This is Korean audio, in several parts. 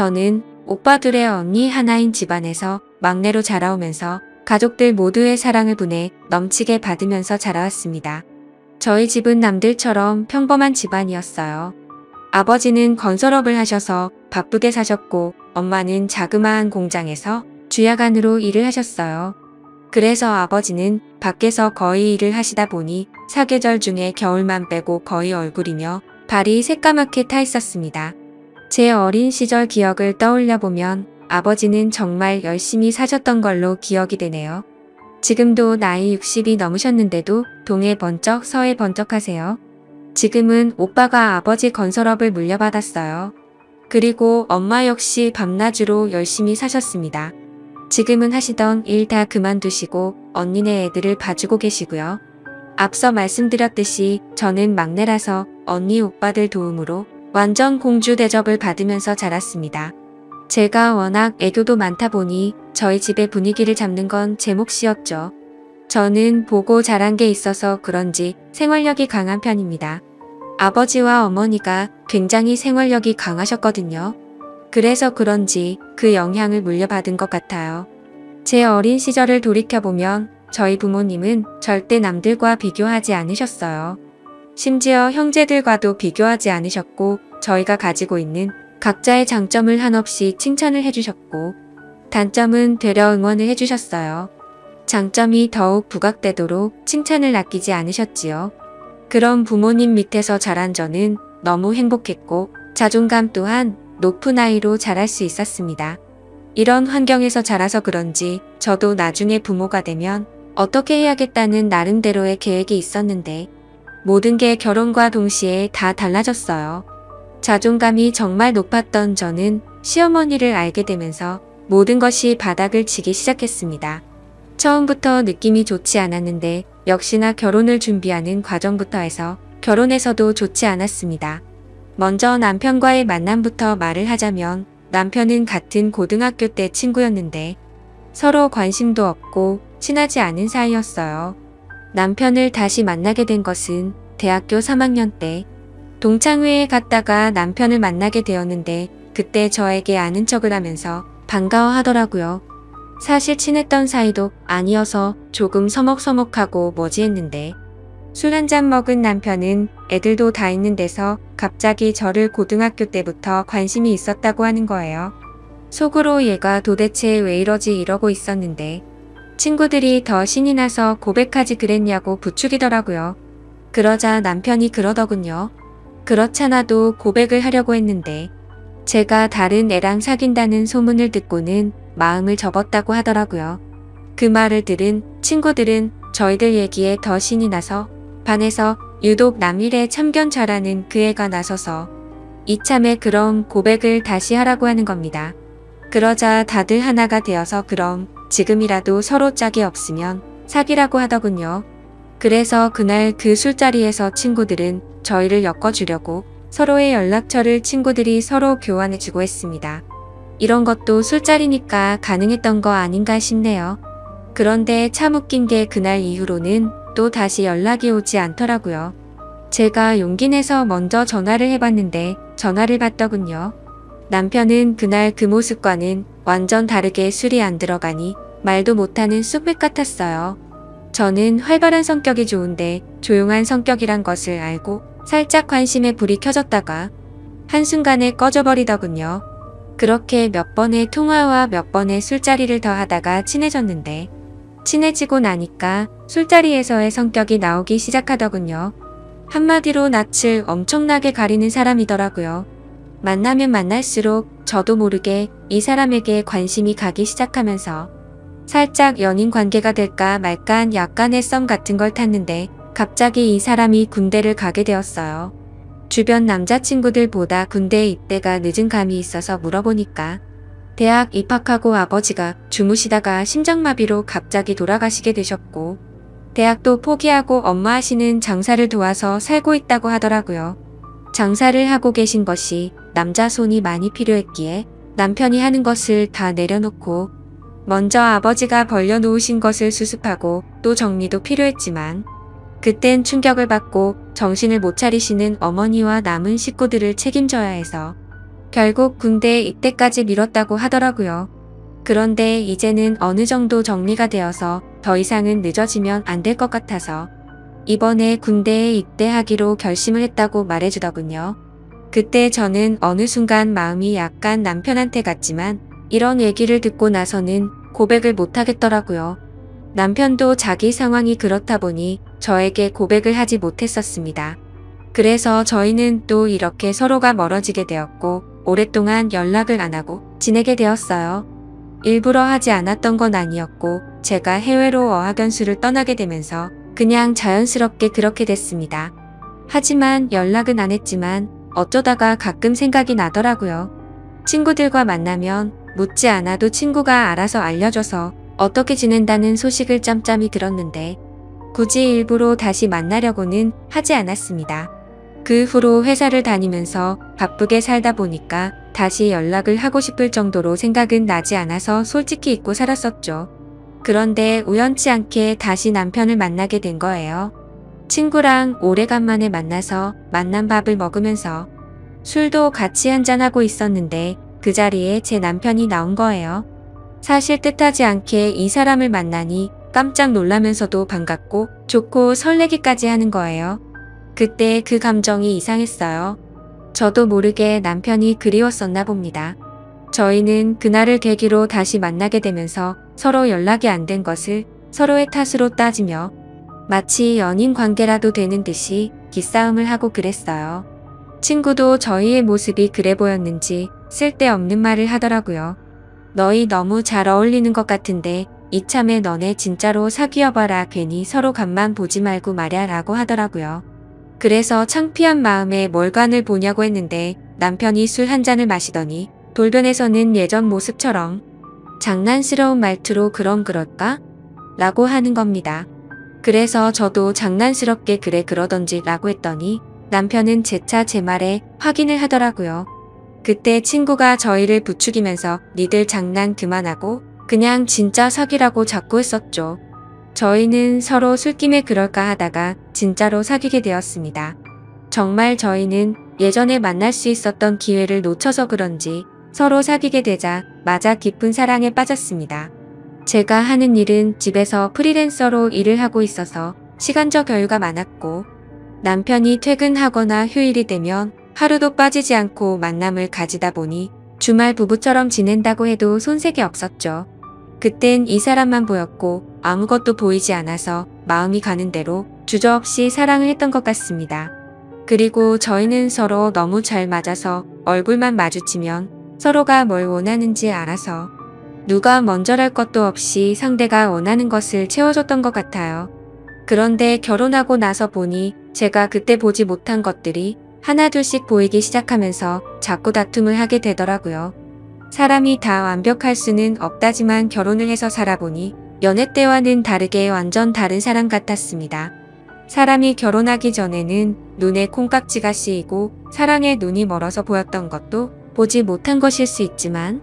저는 오빠 둘의 언니 하나인 집안에서 막내로 자라오면서 가족들 모두의 사랑을 분에 넘치게 받으면서 자라왔습니다. 저희 집은 남들처럼 평범한 집안이었어요. 아버지는 건설업을 하셔서 바쁘게 사셨고 엄마는 자그마한 공장에서 주야간으로 일을 하셨어요. 그래서 아버지는 밖에서 거의 일을 하시다 보니 사계절 중에 겨울만 빼고 거의 얼굴이며 발이 새까맣게 타 있었습니다. 제 어린 시절 기억을 떠올려 보면 아버지는 정말 열심히 사셨던 걸로 기억이 되네요. 지금도 나이 60이 넘으셨는데도 동해 번쩍 서해 번쩍 하세요. 지금은 오빠가 아버지 건설업을 물려받았어요. 그리고 엄마 역시 밤낮으로 열심히 사셨습니다. 지금은 하시던 일 다 그만두시고 언니네 애들을 봐주고 계시고요. 앞서 말씀드렸듯이 저는 막내라서 언니 오빠들 도움으로 완전 공주 대접을 받으면서 자랐습니다. 제가 워낙 애교도 많다 보니 저희 집의 분위기를 잡는 건 제 몫이었죠. 저는 보고 자란 게 있어서 그런지 생활력이 강한 편입니다. 아버지와 어머니가 굉장히 생활력이 강하셨거든요. 그래서 그런지 그 영향을 물려받은 것 같아요. 제 어린 시절을 돌이켜보면 저희 부모님은 절대 남들과 비교하지 않으셨어요. 심지어 형제들과도 비교하지 않으셨고 저희가 가지고 있는 각자의 장점을 한없이 칭찬을 해주셨고 단점은 되려 응원을 해주셨어요. 장점이 더욱 부각되도록 칭찬을 아끼지 않으셨지요. 그런 부모님 밑에서 자란 저는 너무 행복했고 자존감 또한 높은 아이로 자랄 수 있었습니다. 이런 환경에서 자라서 그런지 저도 나중에 부모가 되면 어떻게 해야겠다는 나름대로의 계획이 있었는데 모든 게 결혼과 동시에 다 달라졌어요. 자존감이 정말 높았던 저는 시어머니를 알게 되면서 모든 것이 바닥을 치기 시작했습니다. 처음부터 느낌이 좋지 않았는데 역시나 결혼을 준비하는 과정부터 해서 결혼에서도 좋지 않았습니다. 먼저 남편과의 만남부터 말을 하자면 남편은 같은 고등학교 때 친구였는데 서로 관심도 없고 친하지 않은 사이였어요. 남편을 다시 만나게 된 것은 대학교 3학년 때 동창회에 갔다가 남편을 만나게 되었는데 그때 저에게 아는 척을 하면서 반가워하더라고요. 사실 친했던 사이도 아니어서 조금 서먹서먹하고 뭐지 했는데 술 한잔 먹은 남편은 애들도 다 있는 데서 갑자기 저를 고등학교 때부터 관심이 있었다고 하는 거예요. 속으로 얘가 도대체 왜 이러지 이러고 있었는데 친구들이 더 신이 나서 고백하지 그랬냐고 부추기더라고요. 그러자 남편이 그러더군요. 그렇잖아도 고백을 하려고 했는데 제가 다른 애랑 사귄다는 소문을 듣고는 마음을 접었다고 하더라고요. 그 말을 들은 친구들은 저희들 얘기에 더 신이 나서 반에서 유독 남일에 참견 잘하는 그 애가 나서서 이참에 그럼 고백을 다시 하라고 하는 겁니다. 그러자 다들 하나가 되어서 그럼 지금이라도 서로 짝이 없으면 사귀라고 하더군요. 그래서 그날 그 술자리에서 친구들은 저희를 엮어주려고 서로의 연락처를 친구들이 서로 교환해주고 했습니다. 이런 것도 술자리니까 가능했던 거 아닌가 싶네요. 그런데 참 웃긴 게 그날 이후로는 또 다시 연락이 오지 않더라고요. 제가 용기 내서 먼저 전화를 해봤는데 전화를 받더군요. 남편은 그날 그 모습과는 완전 다르게 술이 안 들어가니 말도 못하는 쑥백 같았어요. 저는 활발한 성격이 좋은데 조용한 성격이란 것을 알고 살짝 관심에 불이 켜졌다가 한순간에 꺼져버리더군요. 그렇게 몇 번의 통화와 몇 번의 술자리를 더 하다가 친해졌는데 친해지고 나니까 술자리에서의 성격이 나오기 시작하더군요. 한마디로 낯을 엄청나게 가리는 사람이더라고요. 만나면 만날수록 저도 모르게 이 사람에게 관심이 가기 시작하면서 살짝 연인 관계가 될까 말까한 약간의 썸 같은 걸 탔는데 갑자기 이 사람이 군대를 가게 되었어요. 주변 남자친구들보다 군대 입대가 늦은 감이 있어서 물어보니까 대학 입학하고 아버지가 주무시다가 심장마비로 갑자기 돌아가시게 되셨고 대학도 포기하고 엄마 하시는 장사를 도와서 살고 있다고 하더라고요. 장사를 하고 계신 것이 남자 손이 많이 필요했기에 남편이 하는 것을 다 내려놓고 먼저 아버지가 벌려놓으신 것을 수습하고 또 정리도 필요했지만 그땐 충격을 받고 정신을 못 차리시는 어머니와 남은 식구들을 책임져야 해서 결국 군대 입대까지 미뤘다고 하더라고요. 그런데 이제는 어느 정도 정리가 되어서 더 이상은 늦어지면 안 될 것 같아서 이번에 군대에 입대하기로 결심을 했다고 말해주더군요. 그때 저는 어느 순간 마음이 약간 남편한테 갔지만 이런 얘기를 듣고 나서는 고백을 못하겠더라고요. 남편도 자기 상황이 그렇다 보니 저에게 고백을 하지 못했었습니다. 그래서 저희는 또 이렇게 서로가 멀어지게 되었고 오랫동안 연락을 안 하고 지내게 되었어요. 일부러 하지 않았던 건 아니었고 제가 해외로 어학연수를 떠나게 되면서 그냥 자연스럽게 그렇게 됐습니다. 하지만 연락은 안 했지만 어쩌다가 가끔 생각이 나더라고요. 친구들과 만나면 묻지 않아도 친구가 알아서 알려줘서 어떻게 지낸다는 소식을 짬짬이 들었는데 굳이 일부러 다시 만나려고는 하지 않았습니다. 그 후로 회사를 다니면서 바쁘게 살다 보니까 다시 연락을 하고 싶을 정도로 생각은 나지 않아서 솔직히 잊고 살았었죠. 그런데 우연치 않게 다시 남편을 만나게 된 거예요. 친구랑 오래간만에 만나서 만난 밥을 먹으면서 술도 같이 한잔하고 있었는데 그 자리에 제 남편이 나온 거예요. 사실 뜻하지 않게 이 사람을 만나니 깜짝 놀라면서도 반갑고 좋고 설레기까지 하는 거예요. 그때 그 감정이 이상했어요. 저도 모르게 남편이 그리웠었나 봅니다. 저희는 그날을 계기로 다시 만나게 되면서 서로 연락이 안 된 것을 서로의 탓으로 따지며 마치 연인 관계라도 되는 듯이 기싸움을 하고 그랬어요. 친구도 저희의 모습이 그래 보였는지 쓸데없는 말을 하더라고요. 너희 너무 잘 어울리는 것 같은데 이참에 너네 진짜로 사귀어봐라. 괜히 서로 간만 보지 말고 말야 라고 하더라고요. 그래서 창피한 마음에 뭘 간을 보냐고 했는데 남편이 술 한 잔을 마시더니 돌변에서는 예전 모습처럼 장난스러운 말투로 그럼 그럴까? 라고 하는 겁니다. 그래서 저도 장난스럽게 그래 그러던지 라고 했더니 남편은 재차 제 말에 확인을 하더라고요. 그때 친구가 저희를 부추기면서 니들 장난 그만하고 그냥 진짜 사귀라고 자꾸 했었죠. 저희는 서로 술김에 그럴까 하다가 진짜로 사귀게 되었습니다. 정말 저희는 예전에 만날 수 있었던 기회를 놓쳐서 그런지 서로 사귀게 되자 맞아 깊은 사랑에 빠졌습니다. 제가 하는 일은 집에서 프리랜서로 일을 하고 있어서 시간적 여유가 많았고 남편이 퇴근하거나 휴일이 되면 하루도 빠지지 않고 만남을 가지다 보니 주말 부부처럼 지낸다고 해도 손색이 없었죠. 그땐 이 사람만 보였고 아무것도 보이지 않아서 마음이 가는 대로 주저없이 사랑을 했던 것 같습니다. 그리고 저희는 서로 너무 잘 맞아서 얼굴만 마주치면 서로가 뭘 원하는지 알아서 누가 먼저랄 것도 없이 상대가 원하는 것을 채워줬던 것 같아요. 그런데 결혼하고 나서 보니 제가 그때 보지 못한 것들이 하나둘씩 보이기 시작하면서 자꾸 다툼을 하게 되더라고요. 사람이 다 완벽할 수는 없다지만 결혼을 해서 살아보니 연애 때와는 다르게 완전 다른 사람 같았습니다. 사람이 결혼하기 전에는 눈에 콩깍지가 씌이고 사랑에 눈이 멀어서 보였던 것도 보지 못한 것일 수 있지만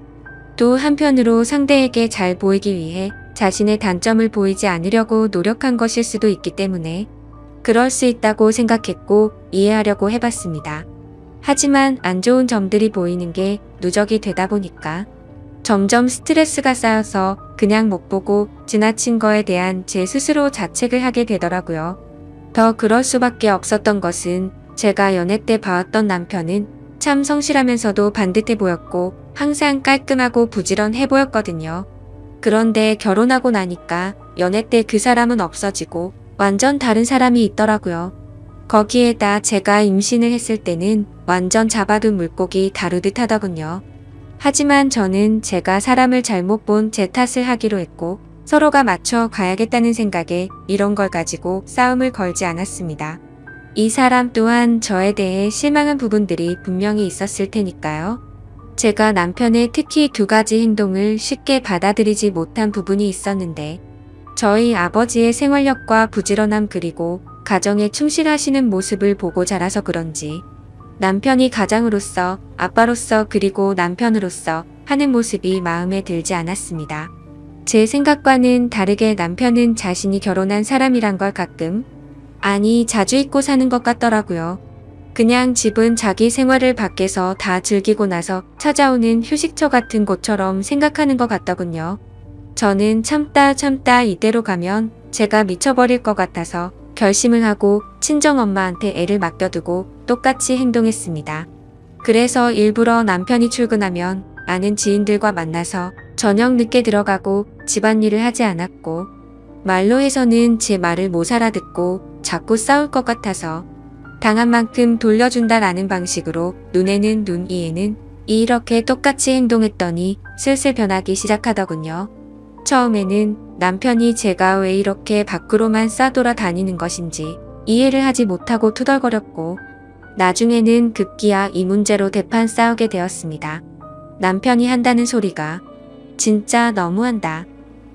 또 한편으로 상대에게 잘 보이기 위해 자신의 단점을 보이지 않으려고 노력한 것일 수도 있기 때문에 그럴 수 있다고 생각했고 이해하려고 해봤습니다. 하지만 안 좋은 점들이 보이는 게 누적이 되다 보니까 점점 스트레스가 쌓여서 그냥 못 보고 지나친 거에 대한 제 스스로 자책을 하게 되더라고요. 더 그럴 수밖에 없었던 것은 제가 연애 때 봐왔던 남편은 참 성실하면서도 반듯해 보였고 항상 깔끔하고 부지런해 보였거든요. 그런데 결혼하고 나니까 연애 때 그 사람은 없어지고 완전 다른 사람이 있더라고요. 거기에다 제가 임신을 했을 때는 완전 잡아둔 물고기 다루듯 하더군요. 하지만 저는 제가 사람을 잘못 본 제 탓을 하기로 했고 서로가 맞춰 가야겠다는 생각에 이런 걸 가지고 싸움을 걸지 않았습니다. 이 사람 또한 저에 대해 실망한 부분들이 분명히 있었을 테니까요. 제가 남편의 특히 두 가지 행동을 쉽게 받아들이지 못한 부분이 있었는데 저희 아버지의 생활력과 부지런함 그리고 가정에 충실하시는 모습을 보고 자라서 그런지 남편이 가장으로서 아빠로서 그리고 남편으로서 하는 모습이 마음에 들지 않았습니다. 제 생각과는 다르게 남편은 자신이 결혼한 사람이란 걸 가끔 아니 자주 잊고 사는 것 같더라고요. 그냥 집은 자기 생활을 밖에서 다 즐기고 나서 찾아오는 휴식처 같은 곳처럼 생각하는 것 같더군요. 저는 참다 이대로 가면 제가 미쳐버릴 것 같아서 결심을 하고 친정엄마한테 애를 맡겨두고 똑같이 행동했습니다. 그래서 일부러 남편이 출근하면 아는 지인들과 만나서 저녁 늦게 들어가고 집안일을 하지 않았고, 말로 해서는 제 말을 못 알아듣고 자꾸 싸울 것 같아서 당한 만큼 돌려준다라는 방식으로 눈에는 눈, 이에는 이 이렇게 똑같이 행동했더니 슬슬 변하기 시작하더군요. 처음에는 남편이 제가 왜 이렇게 밖으로만 싸돌아다니는 것인지 이해를 하지 못하고 투덜거렸고, 나중에는 급기야 이 문제로 대판 싸우게 되었습니다. 남편이 한다는 소리가 진짜 너무한다.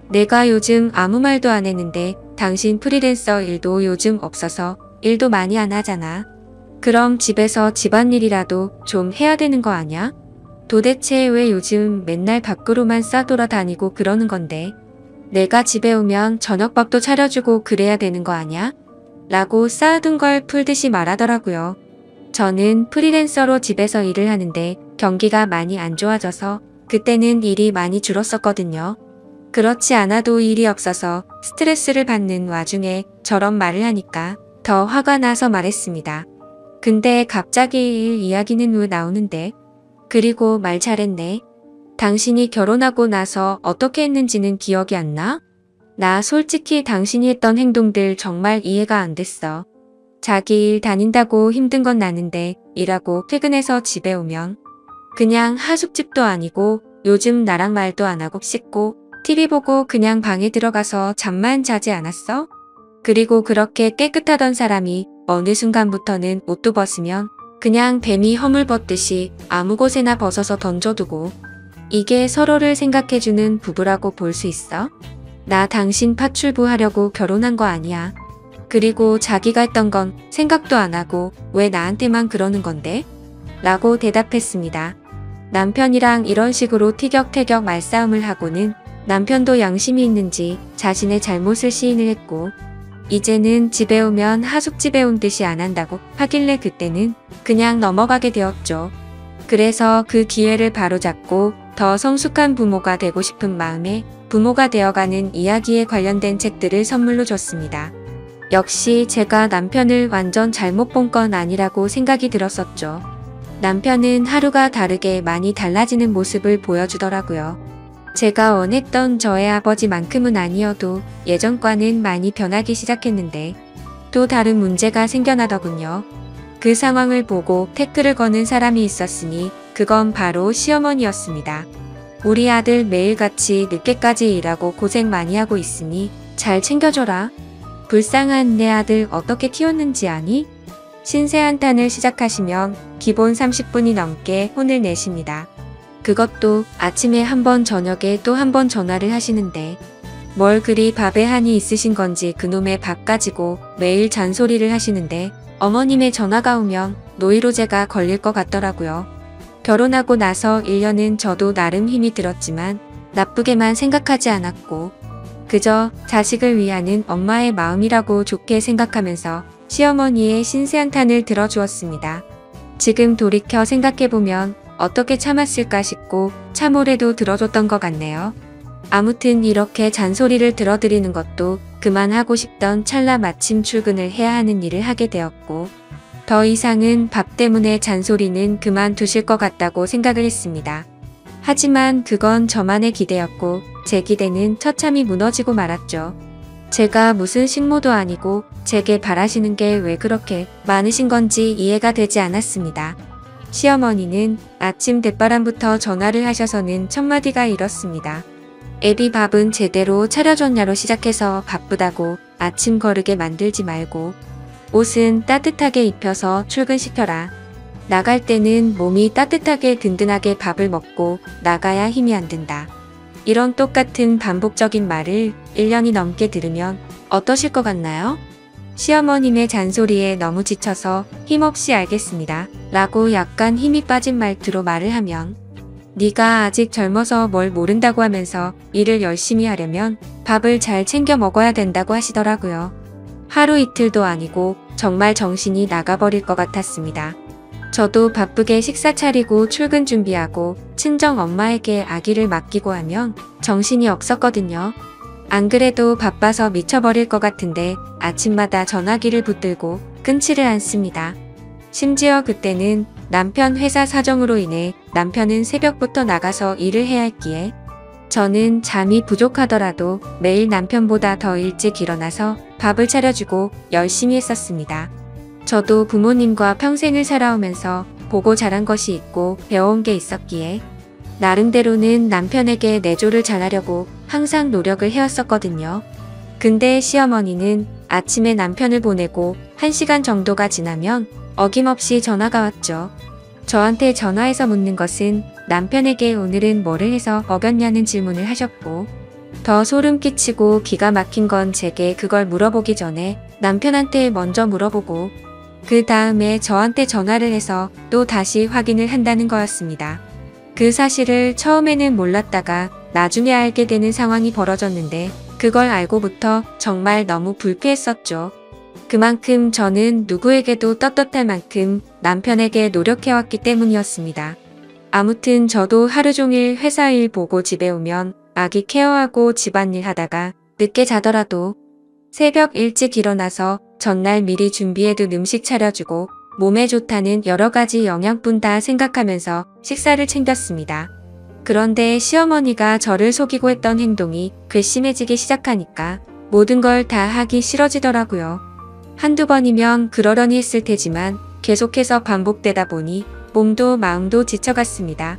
내가 요즘 아무 말도 안 했는데 당신 프리랜서 일도 요즘 없어서 일도 많이 안 하잖아. 그럼 집에서 집안일이라도 좀 해야 되는 거 아냐? 도대체 왜 요즘 맨날 밖으로만 싸돌아다니고 그러는 건데? 내가 집에 오면 저녁밥도 차려주고 그래야 되는 거 아냐? 라고 쌓아둔 걸 풀듯이 말하더라고요. 저는 프리랜서로 집에서 일을 하는데 경기가 많이 안 좋아져서 그때는 일이 많이 줄었었거든요. 그렇지 않아도 일이 없어서 스트레스를 받는 와중에 저런 말을 하니까 더 화가 나서 말했습니다. 근데 갑자기 일 이야기는 왜 나오는데? 그리고 말 잘했네. 당신이 결혼하고 나서 어떻게 했는지는 기억이 안 나? 나 솔직히 당신이 했던 행동들 정말 이해가 안 됐어. 자기 일 다닌다고 힘든 건 나는데 일하고 퇴근해서 집에 오면 그냥 하숙집도 아니고 요즘 나랑 말도 안 하고 씻고 TV 보고 그냥 방에 들어가서 잠만 자지 않았어? 그리고 그렇게 깨끗하던 사람이 어느 순간부터는 옷도 벗으면 그냥 뱀이 허물 벗듯이 아무 곳에나 벗어서 던져두고, 이게 서로를 생각해주는 부부라고 볼 수 있어? 나 당신 파출부 하려고 결혼한 거 아니야. 그리고 자기가 했던 건 생각도 안 하고 왜 나한테만 그러는 건데? 라고 대답했습니다. 남편이랑 이런 식으로 티격태격 말싸움을 하고는 남편도 양심이 있는지 자신의 잘못을 시인을 했고, 이제는 집에 오면 하숙집에 온 듯이 안 한다고 하길래 그때는 그냥 넘어가게 되었죠. 그래서 그 기회를 바로잡고 더 성숙한 부모가 되고 싶은 마음에 부모가 되어가는 이야기에 관련된 책들을 선물로 줬습니다. 역시 제가 남편을 완전 잘못 본 건 아니라고 생각이 들었었죠. 남편은 하루가 다르게 많이 달라지는 모습을 보여주더라고요. 제가 원했던 저의 아버지만큼은 아니어도 예전과는 많이 변하기 시작했는데 또 다른 문제가 생겨나더군요. 그 상황을 보고 태클을 거는 사람이 있었으니 그건 바로 시어머니였습니다. 우리 아들 매일같이 늦게까지 일하고 고생 많이 하고 있으니 잘 챙겨줘라. 불쌍한 내 아들 어떻게 키웠는지 아니? 신세한탄을 시작하시면 기본 30분이 넘게 혼을 내십니다. 그것도 아침에 한 번 저녁에 또 한 번 전화를 하시는데 뭘 그리 밥에 한이 있으신 건지 그놈의 밥 가지고 매일 잔소리를 하시는데 어머님의 전화가 오면 노이로제가 걸릴 것 같더라고요. 결혼하고 나서 1년은 저도 나름 힘이 들었지만 나쁘게만 생각하지 않았고 그저 자식을 위하는 엄마의 마음이라고 좋게 생각하면서 시어머니의 신세한탄을 들어주었습니다. 지금 돌이켜 생각해보면 어떻게 참았을까 싶고 참오래도 들어줬던 것 같네요. 아무튼 이렇게 잔소리를 들어드리는 것도 그만하고 싶던 찰나 마침 출근을 해야 하는 일을 하게 되었고 더 이상은 밥 때문에 잔소리는 그만두실 것 같다고 생각을 했습니다. 하지만 그건 저만의 기대였고 제 기대는 처참히 무너지고 말았죠. 제가 무슨 식모도 아니고 제게 바라시는 게 왜 그렇게 많으신 건지 이해가 되지 않았습니다. 시어머니는 아침 대바람부터 전화를 하셔서는 첫마디가 이렇습니다. 애비 밥은 제대로 차려줬냐로 시작해서 바쁘다고 아침 거르게 만들지 말고 옷은 따뜻하게 입혀서 출근시켜라. 나갈 때는 몸이 따뜻하게 든든하게 밥을 먹고 나가야 힘이 안 든다. 이런 똑같은 반복적인 말을 1년이 넘게 들으면 어떠실 것 같나요? 시어머님의 잔소리에 너무 지쳐서 힘없이 알겠습니다. 라고 약간 힘이 빠진 말투로 말을 하면 네가 아직 젊어서 뭘 모른다고 하면서 일을 열심히 하려면 밥을 잘 챙겨 먹어야 된다고 하시더라고요. 하루 이틀도 아니고 정말 정신이 나가버릴 것 같았습니다. 저도 바쁘게 식사 차리고 출근 준비하고 친정 엄마에게 아기를 맡기고 하면 정신이 없었거든요. 안 그래도 바빠서 미쳐버릴 것 같은데 아침마다 전화기를 붙들고 끊지를 않습니다. 심지어 그때는 남편 회사 사정으로 인해 남편은 새벽부터 나가서 일을 해야 했기에 저는 잠이 부족하더라도 매일 남편보다 더 일찍 일어나서 밥을 차려주고 열심히 했었습니다. 저도 부모님과 평생을 살아오면서 보고 자란 것이 있고 배워온 게 있었기에 나름대로는 남편에게 내조를 잘하려고 항상 노력을 해왔었거든요. 근데 시어머니는 아침에 남편을 보내고 1시간 정도가 지나면 어김없이 전화가 왔죠. 저한테 전화해서 묻는 것은 남편에게 오늘은 뭐를 해서 먹였냐는 질문을 하셨고, 더 소름 끼치고 기가 막힌 건 제게 그걸 물어보기 전에 남편한테 먼저 물어보고 그 다음에 저한테 전화를 해서 또 다시 확인을 한다는 거였습니다. 그 사실을 처음에는 몰랐다가 나중에 알게 되는 상황이 벌어졌는데 그걸 알고부터 정말 너무 불쾌했었죠. 그만큼 저는 누구에게도 떳떳할 만큼 남편에게 노력해왔기 때문이었습니다. 아무튼 저도 하루 종일 회사 일 보고 집에 오면 아기 케어하고 집안일 하다가 늦게 자더라도 새벽 일찍 일어나서 전날 미리 준비해둔 음식 차려주고 몸에 좋다는 여러 가지 영양분 다 생각하면서 식사를 챙겼습니다. 그런데 시어머니가 저를 속이고 했던 행동이 괘씸해지기 시작하니까 모든 걸 다 하기 싫어지더라고요. 한두 번이면 그러려니 했을 테지만 계속해서 반복되다 보니 몸도 마음도 지쳐갔습니다.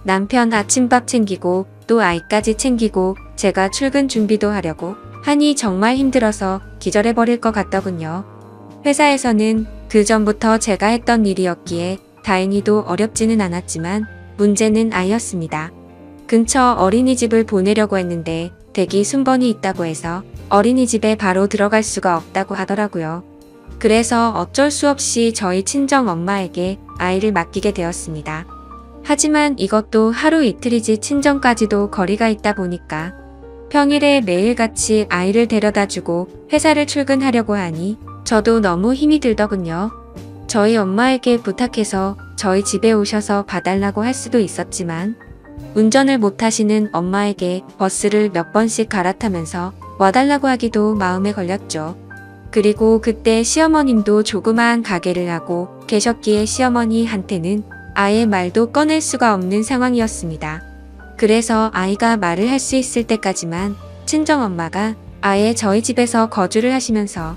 남편 아침밥 챙기고 또 아이까지 챙기고 제가 출근 준비도 하려고 하니 정말 힘들어서 기절해버릴 것 같더군요. 회사에서는 그 전부터 제가 했던 일이었기에 다행히도 어렵지는 않았지만 문제는 아이였습니다. 근처 어린이집을 보내려고 했는데 대기 순번이 있다고 해서 어린이집에 바로 들어갈 수가 없다고 하더라고요. 그래서 어쩔 수 없이 저희 친정 엄마에게 아이를 맡기게 되었습니다. 하지만 이것도 하루 이틀이지 친정까지도 거리가 있다 보니까 평일에 매일같이 아이를 데려다주고 회사를 출근하려고 하니 저도 너무 힘이 들더군요. 저희 엄마에게 부탁해서 저희 집에 오셔서 봐달라고 할 수도 있었지만 운전을 못하시는 엄마에게 버스를 몇 번씩 갈아타면서 와달라고 하기도 마음에 걸렸죠. 그리고 그때 시어머님도 조그마한 가게를 하고 계셨기에 시어머니한테는 아예 말도 꺼낼 수가 없는 상황이었습니다. 그래서 아이가 말을 할 수 있을 때까지만 친정엄마가 아예 저희 집에서 거주를 하시면서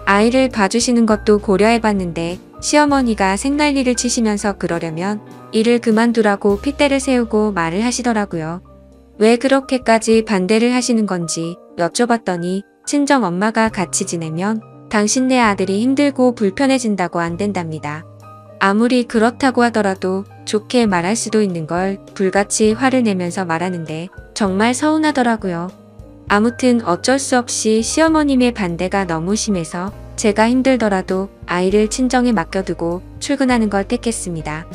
아이를 봐주시는 것도 고려해봤는데 시어머니가 생난리를 치시면서 그러려면 일을 그만두라고 핏대를 세우고 말을 하시더라고요. 왜 그렇게까지 반대를 하시는 건지 여쭤봤더니 친정엄마가 같이 지내면 당신네 아들이 힘들고 불편해진다고 안 된답니다. 아무리 그렇다고 하더라도 좋게 말할 수도 있는 걸 불같이 화를 내면서 말하는데 정말 서운하더라고요. 아무튼 어쩔 수 없이 시어머님의 반대가 너무 심해서 제가 힘들더라도 아이를 친정에 맡겨두고 출근하는 걸 택했습니다.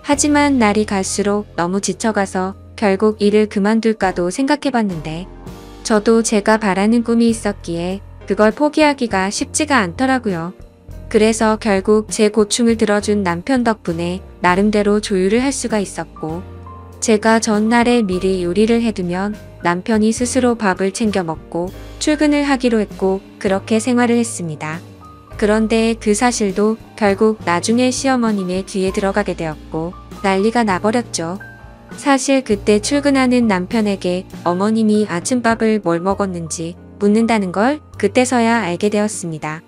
하지만 날이 갈수록 너무 지쳐가서 결국 일을 그만둘까도 생각해봤는데 저도 제가 바라는 꿈이 있었기에 그걸 포기하기가 쉽지가 않더라고요. 그래서 결국 제 고충을 들어준 남편 덕분에 나름대로 조율을 할 수가 있었고 제가 전날에 미리 요리를 해두면 남편이 스스로 밥을 챙겨 먹고 출근을 하기로 했고 그렇게 생활을 했습니다. 그런데 그 사실도 결국 나중에 시어머님의 귀에 들어가게 되었고 난리가 나버렸죠. 사실 그때 출근하는 남편에게 어머님이 아침밥을 뭘 먹었는지 묻는다는 걸 그때서야 알게 되었습니다.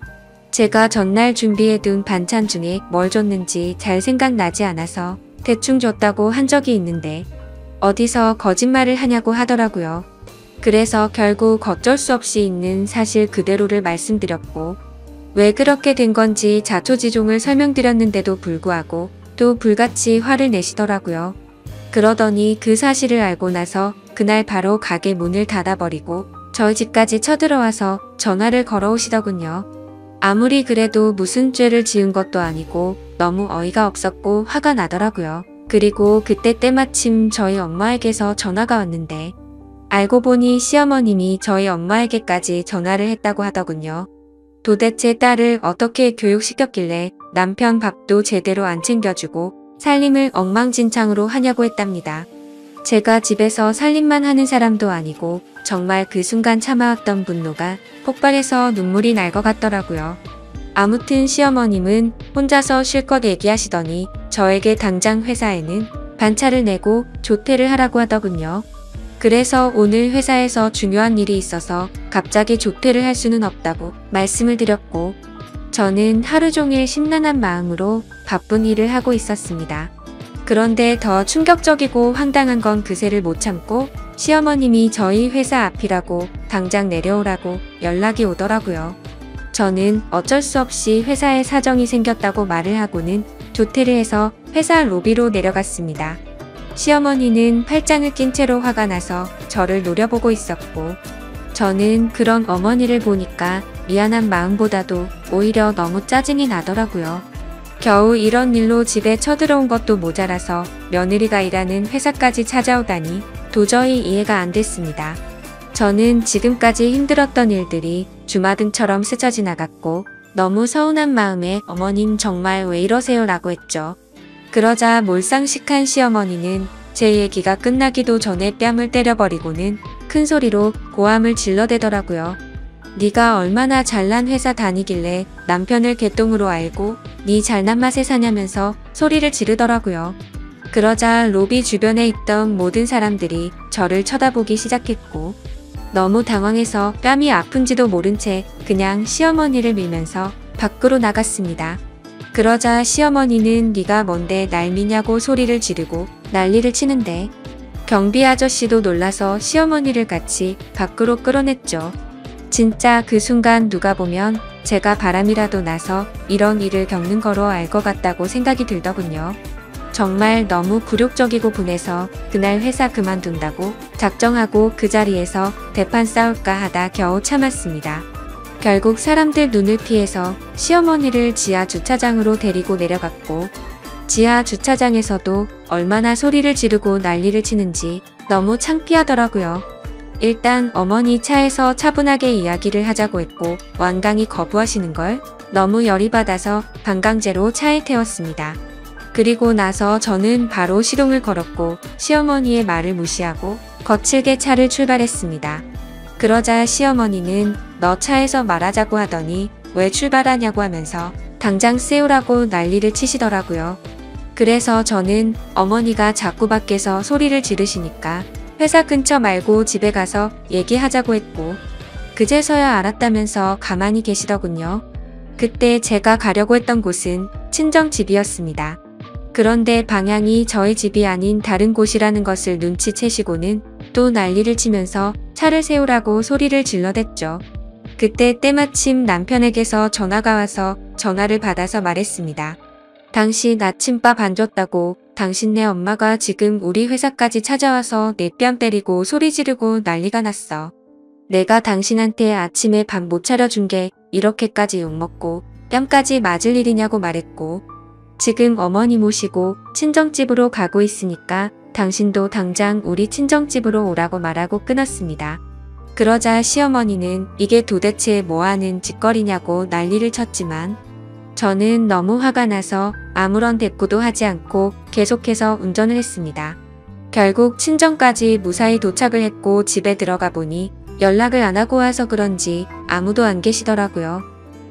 제가 전날 준비해둔 반찬 중에 뭘 줬는지 잘 생각나지 않아서 대충 줬다고 한 적이 있는데 어디서 거짓말을 하냐고 하더라고요. 그래서 결국 어쩔 수 없이 있는 사실 그대로를 말씀드렸고 왜 그렇게 된 건지 자초지종을 설명드렸는데도 불구하고 또 불같이 화를 내시더라고요. 그러더니 그 사실을 알고 나서 그날 바로 가게 문을 닫아버리고 저희 집까지 쳐들어와서 전화를 걸어오시더군요. 아무리 그래도 무슨 죄를 지은 것도 아니고 너무 어이가 없었고 화가 나더라고요. 그리고 그때 때마침 저희 엄마에게서 전화가 왔는데 알고 보니 시어머님이 저희 엄마에게까지 전화를 했다고 하더군요. 도대체 딸을 어떻게 교육시켰길래 남편 밥도 제대로 안 챙겨주고 살림을 엉망진창으로 하냐고 했답니다. 제가 집에서 살림만 하는 사람도 아니고 정말 그 순간 참아왔던 분노가 폭발해서 눈물이 날 것 같더라고요. 아무튼 시어머님은 혼자서 실컷 얘기하시더니 저에게 당장 회사에는 반차를 내고 조퇴를 하라고 하더군요. 그래서 오늘 회사에서 중요한 일이 있어서 갑자기 조퇴를 할 수는 없다고 말씀을 드렸고, 저는 하루 종일 심란한 마음으로 바쁜 일을 하고 있었습니다. 그런데 더 충격적이고 황당한 건 그새를 못 참고 시어머님이 저희 회사 앞이라고 당장 내려오라고 연락이 오더라고요. 저는 어쩔 수 없이 회사에 사정이 생겼다고 말을 하고는 조퇴를 해서 회사 로비로 내려갔습니다. 시어머니는 팔짱을 낀 채로 화가 나서 저를 노려보고 있었고, 저는 그런 어머니를 보니까 미안한 마음보다도 오히려 너무 짜증이 나더라고요. 겨우 이런 일로 집에 쳐들어온 것도 모자라서 며느리가 일하는 회사까지 찾아오다니 도저히 이해가 안 됐습니다. 저는 지금까지 힘들었던 일들이 주마등처럼 스쳐 지나갔고 너무 서운한 마음에 어머님 정말 왜 이러세요 라고 했죠. 그러자 몰상식한 시어머니는 제 얘기가 끝나기도 전에 뺨을 때려버리고는 큰 소리로 고함을 질러대더라고요. 네가 얼마나 잘난 회사 다니길래 남편을 개똥으로 알고 네 잘난 맛에 사냐면서 소리를 지르더라고요. 그러자 로비 주변에 있던 모든 사람들이 저를 쳐다보기 시작했고, 너무 당황해서 뺨이 아픈지도 모른 채 그냥 시어머니를 밀면서 밖으로 나갔습니다. 그러자 시어머니는 네가 뭔데 날 미냐고 소리를 지르고 난리를 치는데, 경비 아저씨도 놀라서 시어머니를 같이 밖으로 끌어냈죠. 진짜 그 순간 누가 보면 제가 바람이라도 나서 이런 일을 겪는 거로 알 것 같다고 생각이 들더군요. 정말 너무 굴욕적이고 분해서 그날 회사 그만둔다고 작정하고 그 자리에서 대판 싸울까 하다 겨우 참았습니다. 결국 사람들 눈을 피해서 시어머니를 지하 주차장으로 데리고 내려갔고, 지하 주차장에서도 얼마나 소리를 지르고 난리를 치는지 너무 창피하더라고요. 일단 어머니 차에서 차분하게 이야기를 하자고 했고 완강히 거부하시는 걸 너무 열이 받아서 방강제로 차에 태웠습니다. 그리고 나서 저는 바로 시동을 걸었고 시어머니의 말을 무시하고 거칠게 차를 출발했습니다. 그러자 시어머니는 너 차에서 말하자고 하더니 왜 출발하냐고 하면서 당장 세우라고 난리를 치시더라고요. 그래서 저는 어머니가 자꾸 밖에서 소리를 지르시니까 회사 근처 말고 집에 가서 얘기하자고 했고, 그제서야 알았다면서 가만히 계시더군요. 그때 제가 가려고 했던 곳은 친정집이었습니다. 그런데 방향이 저희 집이 아닌 다른 곳이라는 것을 눈치채시고는 또 난리를 치면서 차를 세우라고 소리를 질러댔죠. 그때 때마침 남편에게서 전화가 와서 전화를 받아서 말했습니다. 당신 아침밥 안 줬다고, 당신네 엄마가 지금 우리 회사까지 찾아와서 내 뺨 때리고 소리 지르고 난리가 났어. 내가 당신한테 아침에 밥 못 차려준 게 이렇게까지 욕먹고 뺨까지 맞을 일이냐고 말했고, 지금 어머니 모시고 친정집으로 가고 있으니까 당신도 당장 우리 친정집으로 오라고 말하고 끊었습니다. 그러자 시어머니는 이게 도대체 뭐하는 짓거리냐고 난리를 쳤지만, 저는 너무 화가 나서 아무런 대꾸도 하지 않고 계속해서 운전을 했습니다. 결국 친정까지 무사히 도착을 했고 집에 들어가 보니 연락을 안 하고 와서 그런지 아무도 안 계시더라고요.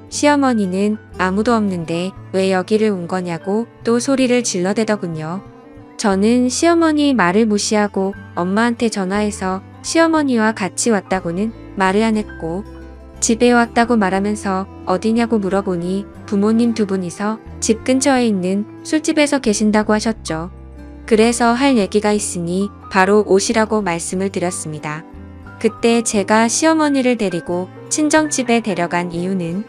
시어머니는 아무도 없는데 왜 여기를 온 거냐고 또 소리를 질러대더군요. 저는 시어머니 말을 무시하고 엄마한테 전화해서 시어머니와 같이 왔다고는 말을 안 했고, 집에 왔다고 말하면서 어디냐고 물어보니 부모님 두 분이서 집 근처에 있는 술집에서 계신다고 하셨죠. 그래서 할 얘기가 있으니 바로 오시라고 말씀을 드렸습니다. 그때 제가 시어머니를 데리고 친정집에 데려간 이유는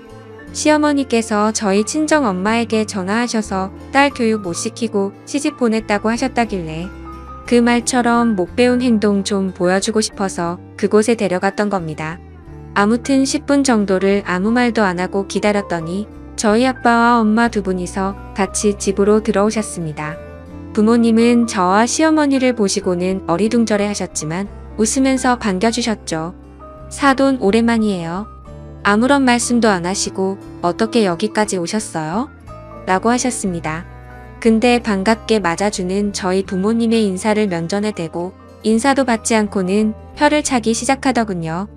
시어머니께서 저희 친정 엄마에게 전화하셔서 딸 교육 못 시키고 시집 보냈다고 하셨다길래 그 말처럼 못 배운 행동 좀 보여주고 싶어서 그곳에 데려갔던 겁니다. 아무튼 10분 정도를 아무 말도 안 하고 기다렸더니 저희 아빠와 엄마 두 분이서 같이 집으로 들어오셨습니다. 부모님은 저와 시어머니를 보시고는 어리둥절해 하셨지만 웃으면서 반겨주셨죠. 사돈 오랜만이에요. 아무런 말씀도 안 하시고 어떻게 여기까지 오셨어요? 라고 하셨습니다. 근데 반갑게 맞아주는 저희 부모님의 인사를 면전에 대고 인사도 받지 않고는 혀를 차기 시작하더군요.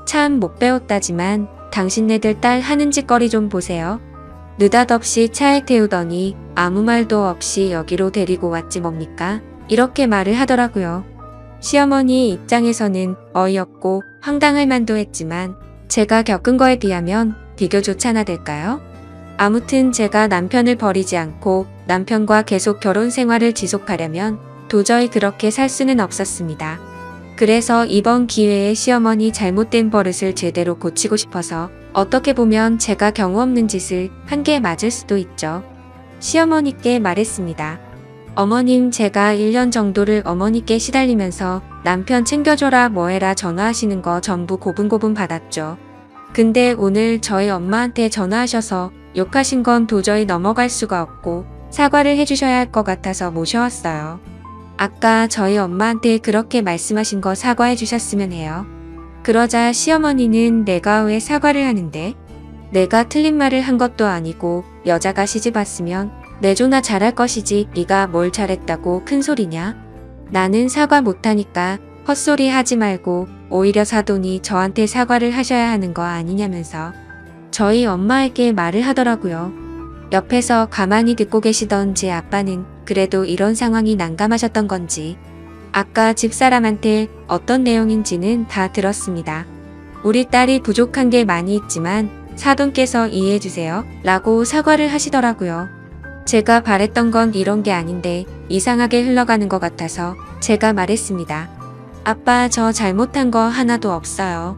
참 못 배웠다지만 당신네들 딸 하는 짓거리 좀 보세요. 느닷없이 차에 태우더니 아무 말도 없이 여기로 데리고 왔지 뭡니까? 이렇게 말을 하더라고요. 시어머니 입장에서는 어이없고 황당할 만도 했지만 제가 겪은 거에 비하면 비교조차나 될까요? 아무튼 제가 남편을 버리지 않고 남편과 계속 결혼 생활을 지속하려면 도저히 그렇게 살 수는 없었습니다. 그래서 이번 기회에 시어머니 잘못된 버릇을 제대로 고치고 싶어서 어떻게 보면 제가 경우 없는 짓을 한 게 맞을 수도 있죠. 시어머니께 말했습니다. 어머님, 제가 1년 정도를 어머니께 시달리면서 남편 챙겨줘라 뭐해라 전화하시는 거 전부 고분고분 받았죠. 근데 오늘 저희 엄마한테 전화하셔서 욕하신 건 도저히 넘어갈 수가 없고 사과를 해주셔야 할 것 같아서 모셔왔어요. 아까 저희 엄마한테 그렇게 말씀하신 거 사과해 주셨으면 해요. 그러자 시어머니는 내가 왜 사과를 하는데? 내가 틀린 말을 한 것도 아니고 여자가 시집 왔으면 내조나 잘할 것이지 네가 뭘 잘했다고 큰 소리냐? 나는 사과 못하니까 헛소리 하지 말고 오히려 사돈이 저한테 사과를 하셔야 하는 거 아니냐면서 저희 엄마에게 말을 하더라고요. 옆에서 가만히 듣고 계시던 제 아빠는 그래도 이런 상황이 난감하셨던 건지 아까 집사람한테 어떤 내용인지는 다 들었습니다. 우리 딸이 부족한 게 많이 있지만 사돈께서 이해해주세요 라고 사과를 하시더라고요. 제가 바랬던 건 이런 게 아닌데 이상하게 흘러가는 것 같아서 제가 말했습니다. 아빠, 저 잘못한 거 하나도 없어요.